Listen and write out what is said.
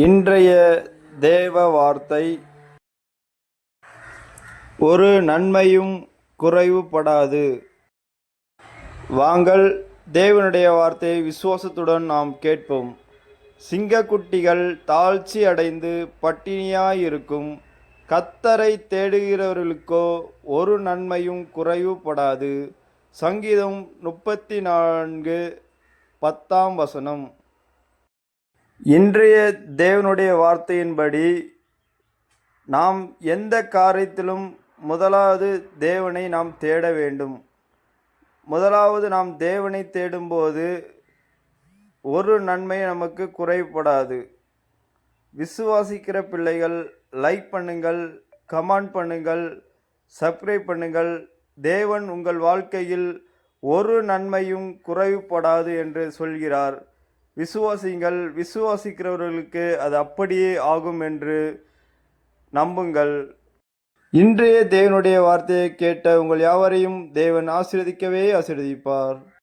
இன்றைய தேவ வார்த்தை, ஒரு நன்மையும் குறைவுபடாது. வாங்கள் தேவனுடைய வார்த்தையை விசுவாசத்துடன் நாம் கேட்போம். சிங்கக்குட்டிகள் தாழ்ச்சி அடைந்து பட்டினியாயிருக்கும், கர்த்தரை தேடுகிறவர்களுக்கோ ஒரு நன்மையும் குறைவுபடாது. சங்கீதம் 34:10. இன்றைய தேவனுடைய வார்த்தையின்படி நாம் எந்த காரியத்திலும் முதலாவது தேவனை நாம் தேட வேண்டும். முதலாவது நாம் தேவனை தேடும்போது ஒரு நன்மை நமக்கு குறைபடாது. விசுவாசிக்கிற பிள்ளைகள் லைக் பண்ணுங்கள், கமெண்ட் பண்ணுங்கள், சப்ஸ்கிரைப் பண்ணுங்கள். தேவன் உங்கள் வாழ்க்கையில் ஒரு நன்மையும் குறைவுபடாது என்று சொல்கிறார். விசுவாசிங்கள். விசுவாசிக்கிறவர்களுக்கு அது அப்படியே ஆகும் என்று நம்புங்கள். இன்றைய தேவனுடைய வார்த்தையை கேட்ட உங்கள் யாவரையும் தேவன் ஆசீர்வதிக்கவே ஆசீர்வதிப்பார்.